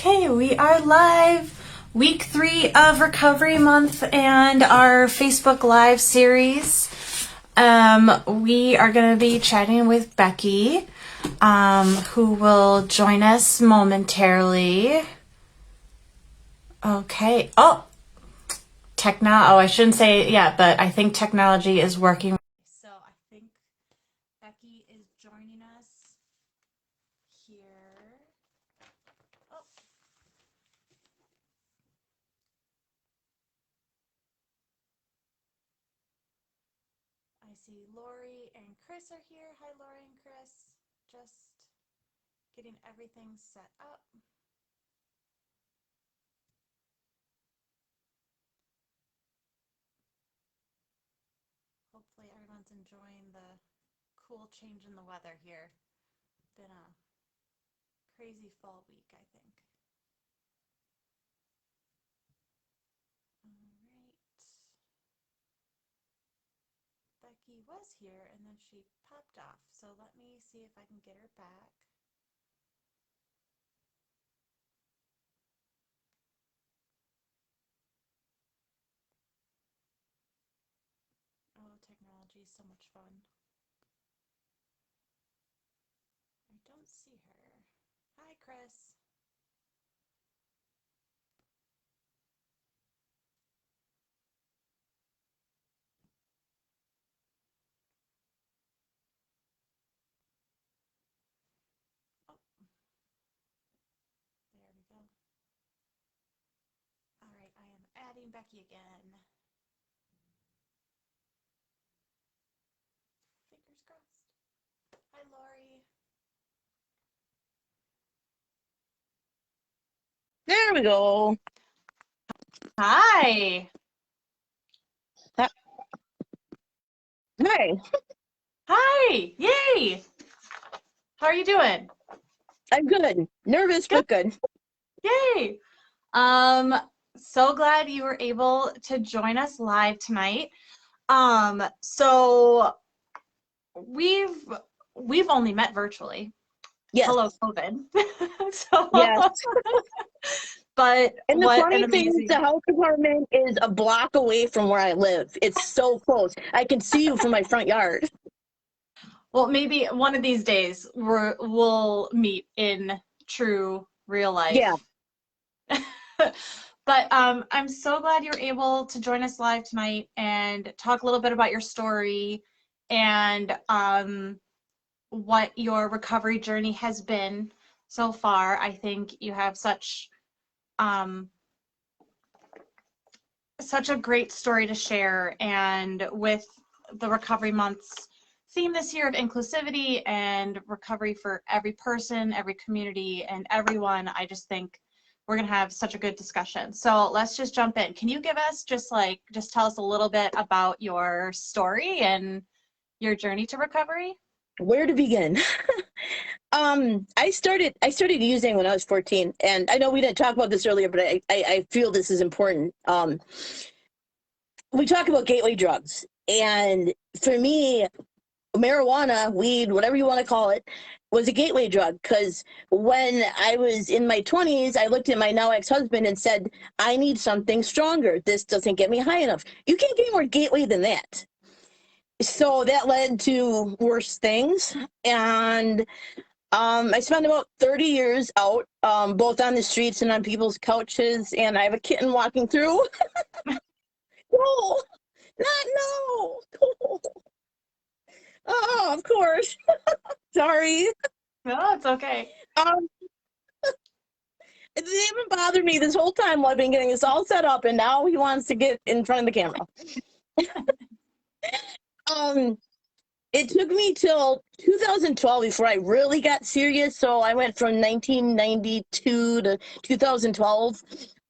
Okay, we are live. Week 3 of Recovery Month and our Facebook Live series. We are going to be chatting with Becci, who will join us momentarily. Okay. I shouldn't say it yet, but I think technology is working. So I think Becci is joining us here. Oh. I see Lori and Chris are here. Hi, Lori and Chris. Just getting everything set up. Hopefully everyone's enjoying the cool change in the weather here. Been a crazy fall week, I think. All right. Becci was here and then she popped off. So let me see if I can get her back. Oh, technology is so much fun. I don't see her. Hi, Chris. Oh, there we go. All right, I am adding Becci again. Fingers crossed. Hi, Lori. There we go. Hi. Hi. Hi. Yay. How are you doing? I'm good. Nervous, but good. Yay. So glad you were able to join us live tonight. So we've only met virtually. Yes. Hello, COVID. So, Yes. but And the what funny an thing is, amazing. the health department is a block away from where I live. It's so close. I can see you from my front yard. Well, maybe one of these days we'll meet in true real life. Yeah. But I'm so glad you're able to join us live tonight and talk a little bit about your story and what your recovery journey has been so far. I think you have such a great story to share, and with the Recovery Month's theme this year of inclusivity and recovery for every person, every community, and everyone, I just think we're going to have such a good discussion. So let's just jump in. Can you give us just tell us a little bit about your story and your journey to recovery? Where to begin? I started using when I was 14, and I know we didn't talk about this earlier, but I feel this is important. We talk about gateway drugs, and for me, marijuana, weed, whatever you want to call it, was a gateway drug, because when I was in my 20s, I looked at my now ex-husband and said, I need something stronger. This doesn't get me high enough. You can't get any more gateway than that. So that led to worse things. And I spent about 30 years out, both on the streets and on people's couches, and I have a kitten walking through. No, not no. Oh, of course. Sorry. No, it's okay. It didn't even bother me this whole time while I've been getting this all set up, and now he wants to get in front of the camera. It took me till 2012 before I really got serious. So I went from 1992 to 2012,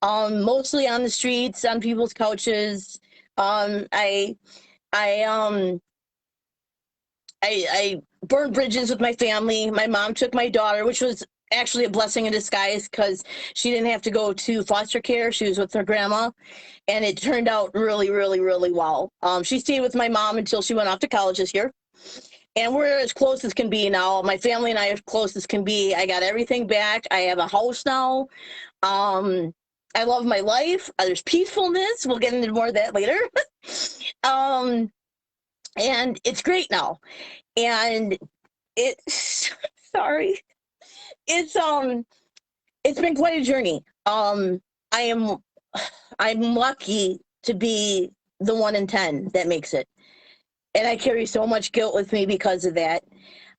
mostly on the streets, on people's couches. I burned bridges with my family. My mom took my daughter, which was actually a blessing in disguise, because she didn't have to go to foster care. She was with her grandma, and it turned out really, really, really well. She stayed with my mom until she went off to college this year. And we're as close as can be now. My family and I are as close as can be. I got everything back. I have a house now. I love my life. There's peacefulness. We'll get into more of that later. And it's great now. And it's sorry. It's been quite a journey. I'm lucky to be the 1 in 10 that makes it. And I carry so much guilt with me because of that.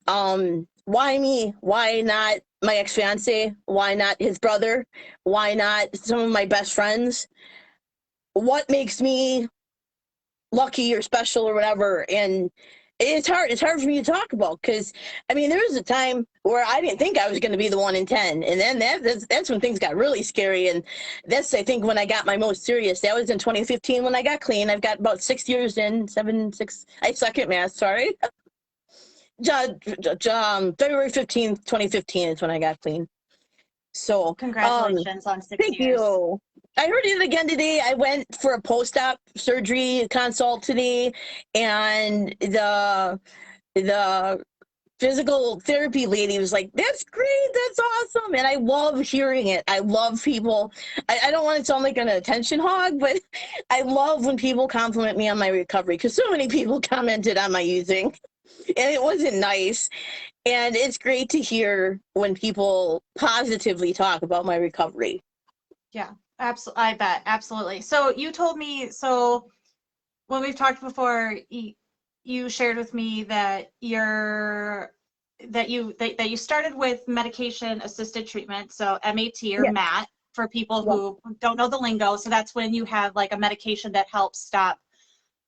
Why me? Why not my ex-fiance? Why not his brother? Why not some of my best friends? What makes me lucky or special or whatever? And it's hard for me to talk about, because I mean, there was a time where I didn't think I was going to be the 1 in 10, and then that's when things got really scary. And that's, I think, when I got my most serious. That was in 2015 when I got clean. I've got about 6 years in, 7, 6. I suck at math. Sorry. February 15th, 2015 is when I got clean. So Congratulations on 6 thank years. you. I heard it again today. I went for a post-op surgery consult today, and the physical therapy lady was like, "That's great, that's awesome." And I love hearing it. I love people. I don't want to sound like an attention hog, but I love when people compliment me on my recovery, because so many people commented on my using, and it wasn't nice. And it's great to hear when people positively talk about my recovery. Yeah, absolutely. I bet. Absolutely. So you told me, so when we've talked before, you shared with me that that you started with medication assisted treatment, so MAT or Yeah. MAT for people Yeah. who don't know the lingo. So that's when you have like a medication that helps stop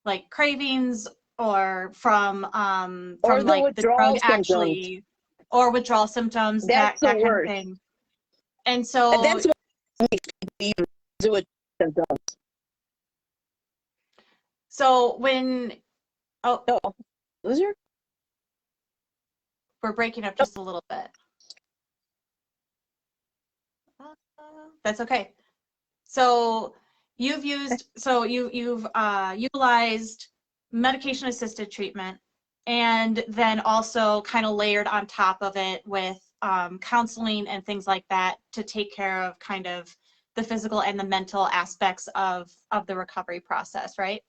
like cravings or from Or the like the drug withdrawal symptoms. actually, or withdrawal symptoms, That's the that kind of worst. thing. And so That's what makes people use it. Symptoms. when oh, Oh, loser? we're breaking up just a little bit. That's okay. So you've utilized medication assisted treatment, and then also kind of layered on top of it with counseling and things like that to take care of kind of the physical and the mental aspects of the recovery process, right?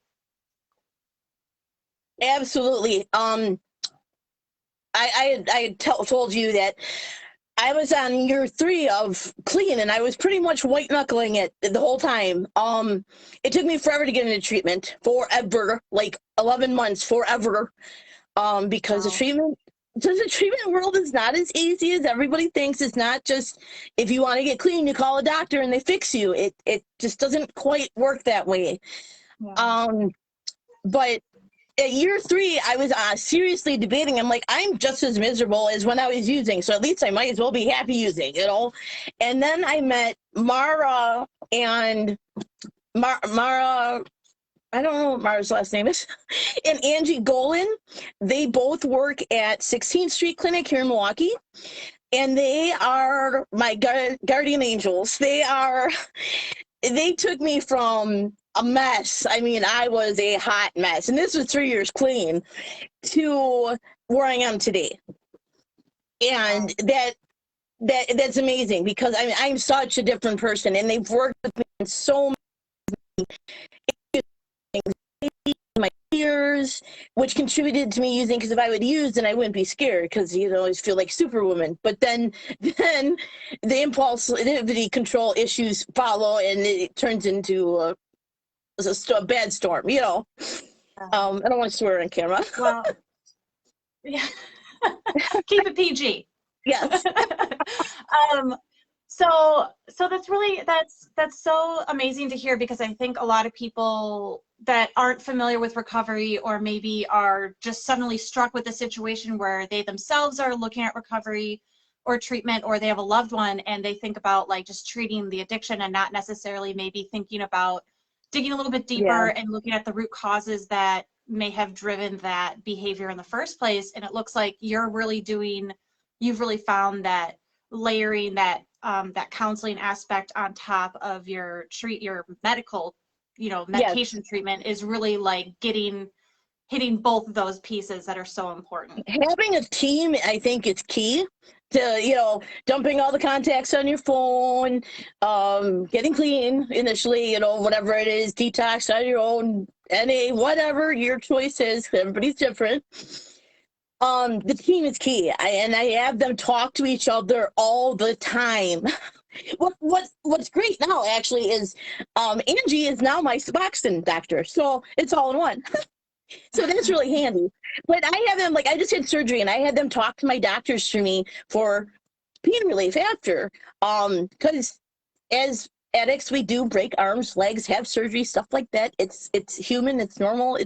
Absolutely. I told you that I was on year 3 of clean, and I was pretty much white knuckling it the whole time. It took me forever to get into treatment, forever, like 11 months, forever. Because Wow. the treatment world is not as easy as everybody thinks. It's not just, if you want to get clean, you call a doctor and they fix you. It just doesn't quite work that way. Yeah. But at year 3, I was seriously debating. I'm like, I'm just as miserable as when I was using, so at least I might as well be happy using, you know? And then I met Mara and Mara, I don't know what Mara's last name is, and Angie Golan. They both work at 16th Street Clinic here in Milwaukee, and they are my guardian angels. They took me from a mess. I mean, I was a hot mess, and this was 3 years clean, to where I am today. And that's amazing, because I mean, I'm such a different person, and they've worked with me in so many things, my fears, which contributed to me using, because if I would use, then I wouldn't be scared, because you always feel like Superwoman. But then the impulsivity control issues follow, and it turns into a bad storm, you know. I don't want to swear on camera. Well, yeah. Keep it PG. Yes. So that's so amazing to hear, because I think a lot of people that aren't familiar with recovery, or maybe are just suddenly struck with a situation where they themselves are looking at recovery or treatment, or they have a loved one and they think about like just treating the addiction and not necessarily maybe thinking about digging a little bit deeper and looking at the root causes that may have driven that behavior in the first place. And it looks like you've really found that layering that that counseling aspect on top of your medical, medication treatment is really like getting hitting both of those pieces that are so important. Having a team, I think, is key to, you know, dumping all the contacts on your phone, getting clean initially, you know, whatever it is, detox on your own, NA, whatever your choice is, everybody's different. The team is key. I have them talk to each other all the time. What's great now actually is Angie is now my Suboxone doctor, so it's all in one. So that's really handy. But I have them, like, I just had surgery and I had them talk to my doctors for me for pain relief after. Because as addicts, we do break arms, legs, have surgery, stuff like that. It's human, it's normal,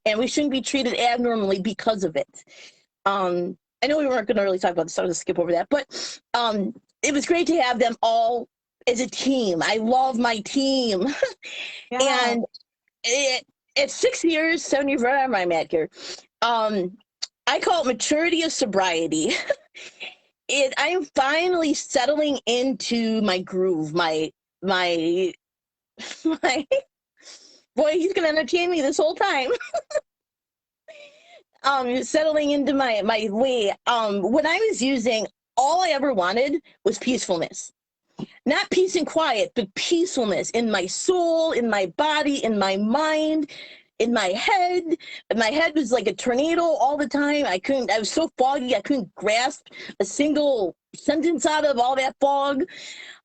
and we shouldn't be treated abnormally because of it. I know we weren't going to really talk about this, so I'm going to skip over that. But it was great to have them all as a team. I love my team. Yeah. And it's 6 years, 7 years, whatever I'm at here. I call it maturity of sobriety. I'm finally settling into my groove, my boy, he's gonna entertain me this whole time. Settling into my way. When I was using, all I ever wanted was peacefulness. Not peace and quiet, but peacefulness in my soul, in my body, in my mind, in my head. My head was like a tornado all the time. I was so foggy, I couldn't grasp a single sentence out of all that fog.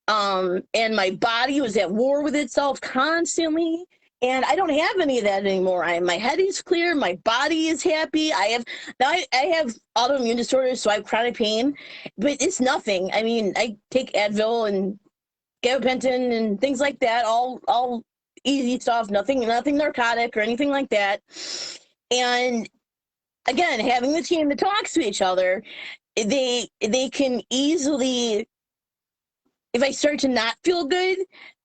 And my body was at war with itself constantly. And I don't have any of that anymore. My head is clear. My body is happy. I have autoimmune disorders, so I have chronic pain, but it's nothing. I mean, I take Advil and gabapentin and things like that, all easy stuff, nothing narcotic or anything like that. And again, having the team that talks to each other, they can easily, if I start to not feel good,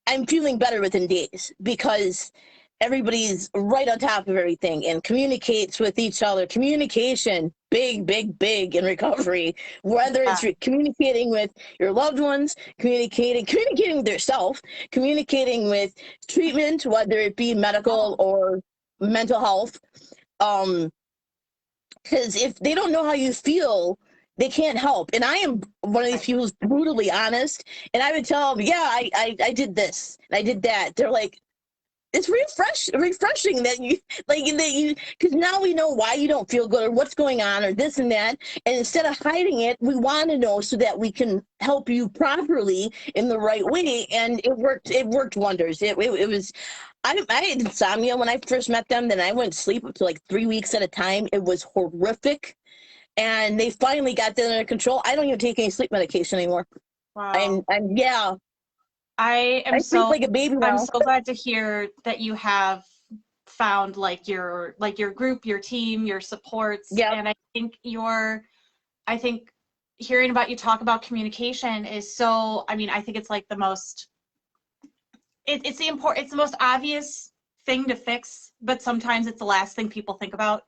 I'm feeling better within days because everybody's right on top of everything and communicates with each other. Communication, big in recovery, whether it's communicating with your loved ones, communicating with yourself, communicating with treatment, whether it be medical or mental health. Because if they don't know how you feel, they can't help. And I am one of these people who's brutally honest. And I would tell them, yeah, I did this and I did that. They're like, it's refreshing that because now we know why you don't feel good or what's going on or this and that. And instead of hiding it, we want to know so that we can help you properly in the right way. And it worked wonders. It was, I had insomnia when I first met them. Then I wouldn't sleep up to like 3 weeks at a time. It was horrific. And they finally got that under control. I don't even take any sleep medication anymore. Wow. Yeah. I sleep like a baby now. I'm so glad to hear that you have found like your group, your team, your supports. Yeah. And I think hearing about you talk about communication is so, I mean, I think it's like the most, it's the most obvious thing to fix, but sometimes it's the last thing people think about.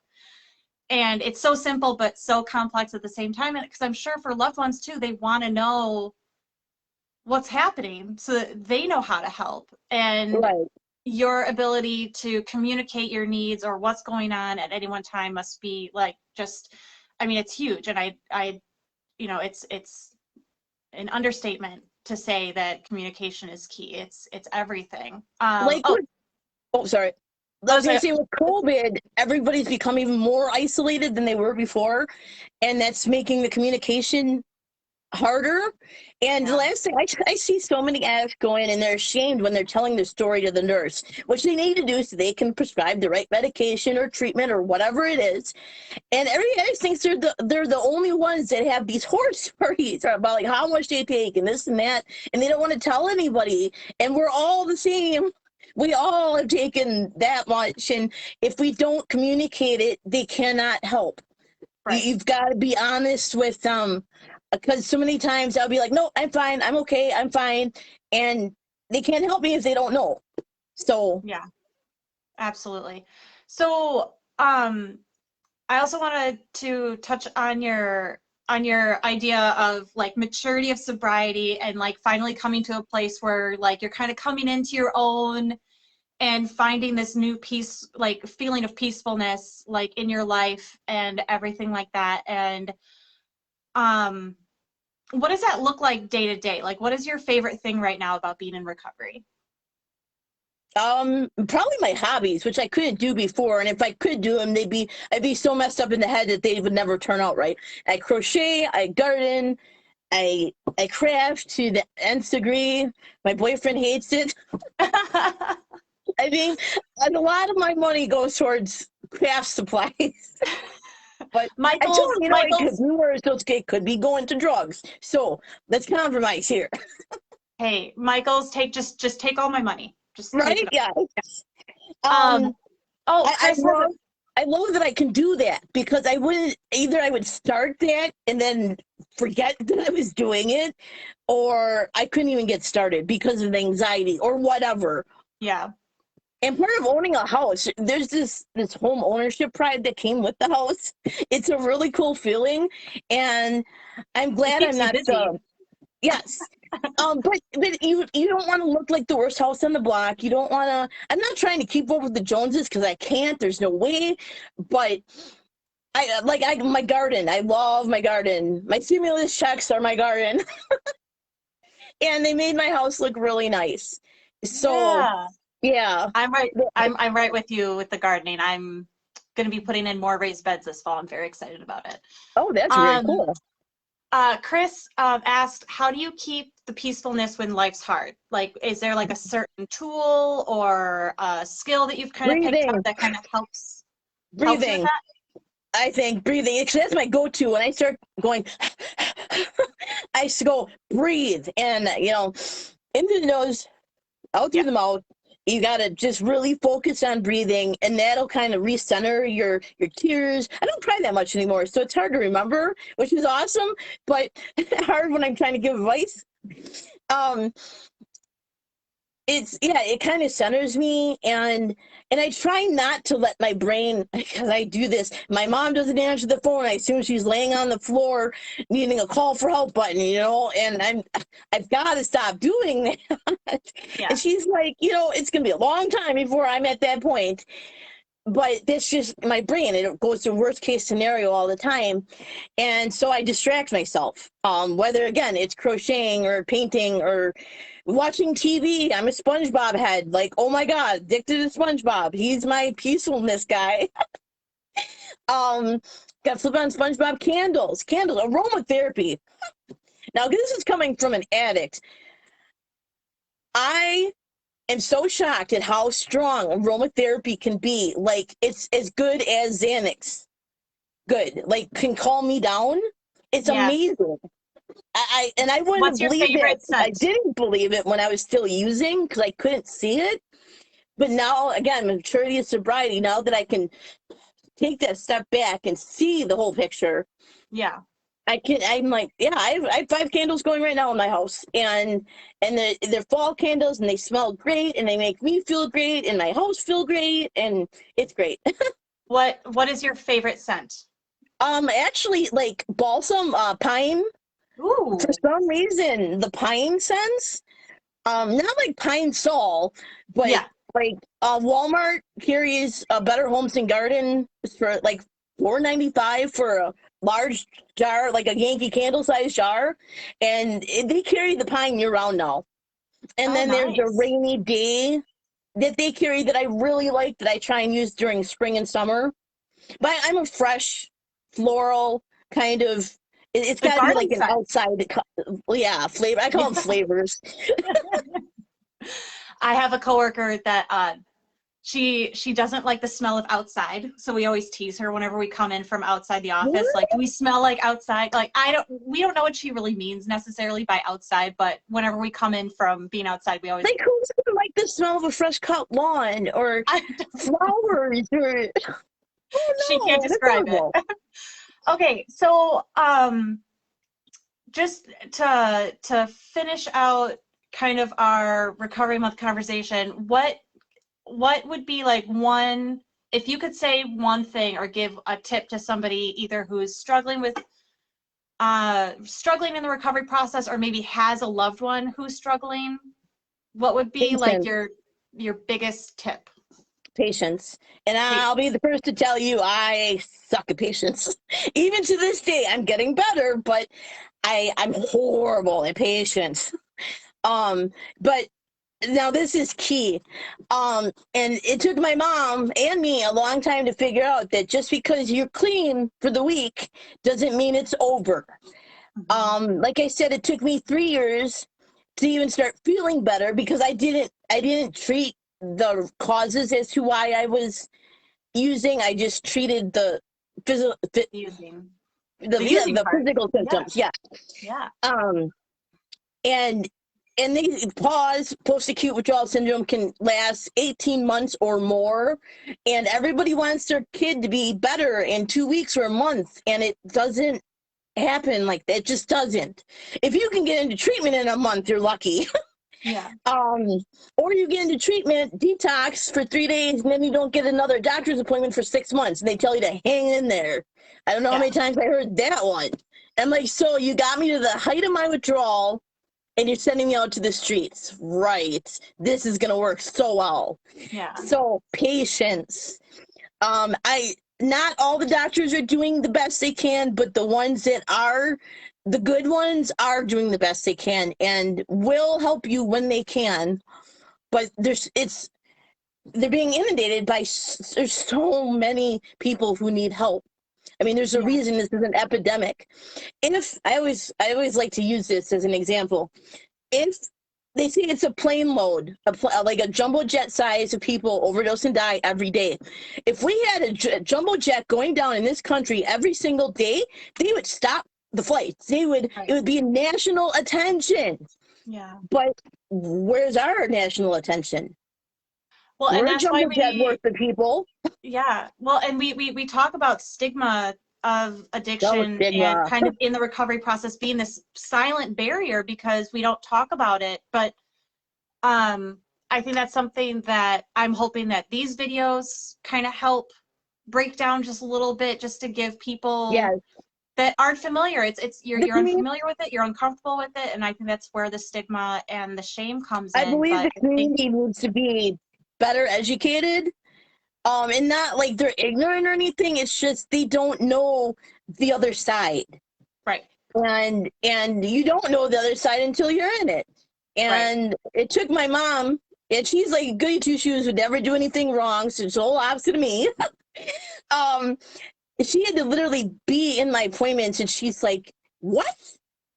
And it's so simple, but so complex at the same time. And because I'm sure for loved ones too, they want to know what's happening so that they know how to help. And your ability to communicate your needs or what's going on at any one time must be like just, I mean, it's huge. And I you know, it's an understatement to say that communication is key. It's everything. Sorry. I was going to say, with COVID, everybody's become even more isolated than they were before, and that's making the communication harder. And the last thing, I see so many addicts go in and they're ashamed when they're telling their story to the nurse, which they need to do so they can prescribe the right medication or treatment or whatever it is. And every addict thinks they're the only ones that have these horror stories about like how much they take and this and that, and they don't want to tell anybody. And we're all the same. We all have taken that much, and if we don't communicate it, they cannot help. Right. You've got to be honest with them, because so many times I'll be like, no, I'm fine, I'm okay, I'm fine, and they can't help me if they don't know. So yeah, absolutely. So I also wanted to touch on your idea of like maturity of sobriety and like finally coming to a place where like you're kind of coming into your own and finding this new peace, like feeling of peacefulness, like in your life and everything like that. And what does that look like day to day? Like, what is your favorite thing right now about being in recovery? Probably my hobbies, which I couldn't do before, and if I could do them, I'd be so messed up in the head that they would never turn out right. I crochet, I garden, I craft to the nth degree. My boyfriend hates it. I mean, a lot of my money goes towards craft supplies. But I told him, it could be worse. It could be going to drugs. So let's compromise here. Hey, Michael's, just take all my money. Just right? take it. Yeah. Oh, Chris, I love that I can do that, because I would start that and then forget that I was doing it, or I couldn't even get started because of anxiety or whatever. Yeah. And part of owning a house, there's this home ownership pride that came with the house. It's a really cool feeling, and I'm glad I'm not yes. But you don't want to look like the worst house on the block. You don't want to. I'm not trying to keep up with the Joneses, because I can't. There's no way. But my garden. I love my garden. My stimulus checks are my garden, and they made my house look really nice. So yeah. I'm right. I'm right with you with the gardening. I'm going to be putting in more raised beds this fall. I'm very excited about it. Oh, that's really cool. Chris asked, how do you keep the peacefulness when life's hard? Like, is there like a certain tool or a skill that you've kind of picked up that kind of helps? Breathing. I think breathing, because that's my go-to. When I start going, I just go breathe, and in through the nose, out through the mouth. You got to just really focus on breathing, and that'll kind of recenter your tears. I don't cry that much anymore, so it's hard to remember, which is awesome, but hard when I'm trying to give advice. It kind of centers me, and I try not to let my brain, because I do this. My mom doesn't answer the phone. I assume she's laying on the floor needing a call for help button, and I've got to stop doing that. Yeah. And she's like, it's going to be a long time before I'm at that point. But that's just my brain. It goes to worst case scenario all the time. And so I distract myself, whether, again, it's crocheting or painting or watching TV. I'm a SpongeBob head. Like, oh my God, addicted to SpongeBob. He's my peacefulness guy. Got to flip on SpongeBob candles, aromatherapy. Now, this is coming from an addict. I am so shocked at how strong aromatherapy can be. Like, it's as good as Xanax. Good. Like, can calm me down. It's amazing. I wouldn't believe it. I didn't believe it when I was still using, because I couldn't see it. But now, again, maturity of sobriety, now that I can take that step back and see the whole picture. Yeah. I'm like, I have 5 candles going right now in my house, and they're fall candles, and they smell great, and they make me feel great, and my house feel great, and it's great. What is your favorite scent? Actually, like balsam, pine. Ooh. For some reason, the pine scents, not like Pine Sol, but like Walmart carries a Better Homes and Garden for like $4.95 for a large jar, like a Yankee Candle size jar, and they carry the pine year round now. And then there's a rainy day that they carry that I really like, that I try and use during spring and summer. But I'm a fresh floral kind of. It's got to be like an outside, flavor. I call them flavors. I have a coworker that she doesn't like the smell of outside, so we always tease her whenever we come in from outside the office. Like, do we smell like outside? Like, we don't know what she really means necessarily by outside, but whenever we come in from being outside, we always like, who's gonna like the smell of a fresh cut lawn or flowers or. Oh, no, she can't describe it. Okay, so just to finish out kind of our Recovery Month conversation, what would be like one, if you could say one thing or give a tip to somebody either who's struggling in the recovery process, or maybe has a loved one who's struggling, what would be like your your biggest tip? Patience. And I'll be the first to tell you I suck at patience. Even to this day, I'm getting better, but I'm horrible at patience. But now this is key. And it took my mom and me a long time to figure out that just because you're clean for the week doesn't mean it's over. Like I said, it took me 3 years to even start feeling better because I didn't treat the causes as to why I was using. I just treated the physical, Using. the physical symptoms. Yeah. Yeah. And they pause post-acute withdrawal syndrome can last 18 months or more, and everybody wants their kid to be better in 2 weeks or a month, and it doesn't happen like that. It just doesn't. If you can get into treatment in a month, you're lucky. Yeah. Or you get into treatment, detox for 3 days, and then you don't get another doctor's appointment for 6 months, and they tell you to hang in there. I don't know how many times I heard that one. And like, so you got me to the height of my withdrawal, and you're sending me out to the streets. Right. This is going to work so well. Yeah. So patience. Not all the doctors are doing the best they can, but the ones that are, the good ones are doing the best they can and will help you when they can. But they're being inundated by, there's so many people who need help. I mean, there's a reason this is an epidemic. And if I always like to use this as an example, if they say it's a plane load, like a jumbo jet size of people overdose and die every day. If we had a jumbo jet going down in this country every single day, they would stop the flights. It would be national attention. Yeah. But where's our national attention? Well, and that's why jet worth the people. Yeah. Well, and we talk about stigma of addiction and kind of in the recovery process being this silent barrier because we don't talk about it. But I think that's something that I'm hoping that these videos kind of help break down just a little bit, just to give people that aren't familiar. You're unfamiliar with it, you're uncomfortable with it, and I think that's where the stigma and the shame comes in. I believe the community needs to be better educated. And not like they're ignorant or anything. It's just they don't know the other side. Right. And you don't know the other side until you're in it. And it took my mom, and she's like goody two shoes, would never do anything wrong. So it's all opposite of me. She had to literally be in my appointments, and she's like, "What?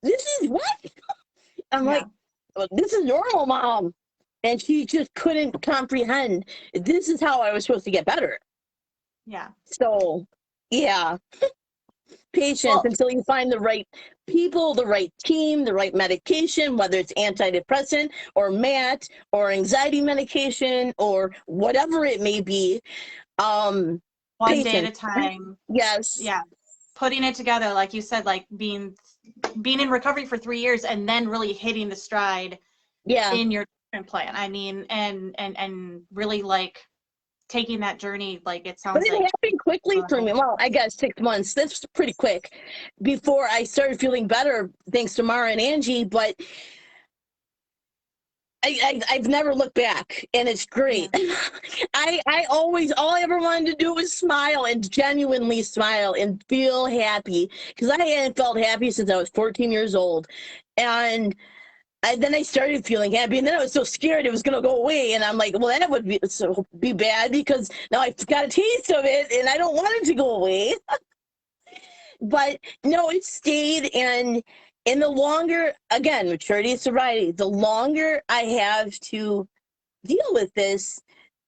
This is what?" I'm like, well, "This is normal, Mom." And she just couldn't comprehend, this is how I was supposed to get better. Yeah. So, yeah. Patience until you find the right people, the right team, the right medication, whether it's antidepressant or MAT or anxiety medication or whatever it may be. One day at a time. Yes. Yeah. Putting it together, like you said, like being in recovery for 3 years and then really hitting the stride in your plan. I mean, and really like taking that journey, like it sounds like. But it happened quickly for me. Well, I guess 6 months. That's pretty quick before I started feeling better, thanks to Mara and Angie. But I've never looked back, and it's great. All I ever wanted to do was smile and genuinely smile and feel happy, because I hadn't felt happy since I was 14 years old. And then I started feeling happy, and then I was so scared it was going to go away. And I'm like, well, that would be bad, because now I've got a taste of it, and I don't want it to go away. But no, it stayed. And the longer, again, maturity and sobriety, the longer I have to deal with this,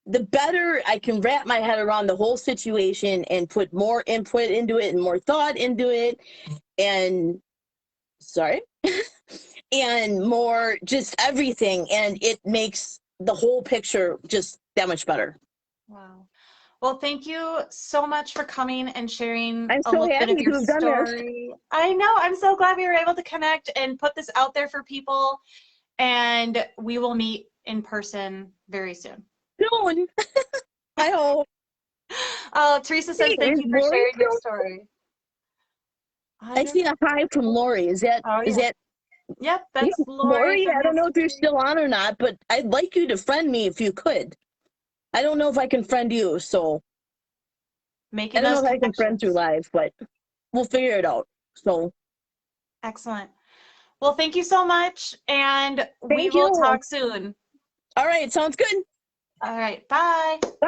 the better I can wrap my head around the whole situation and put more input into it and more thought into it. And and more just everything, and it makes the whole picture just that much better. Wow. Well, thank you so much for coming and sharing a little bit of your story. I know. I'm so glad we were able to connect and put this out there for people, and we will meet in person very soon. Soon. I hope. Oh, Teresa says thank you for sharing your story. I see a hi from Lori. Is that Yep, that's Lori Lori, from I don't know if you're history. still on or not, but I'd like you to friend me if you could. I don't know if I can friend you, so I Making don't know those if I can friend through connections. live, but we'll figure it out. So Excellent. Well, thank you so much, and we thank will you. talk soon. All right, sounds good. All right, bye. Bye.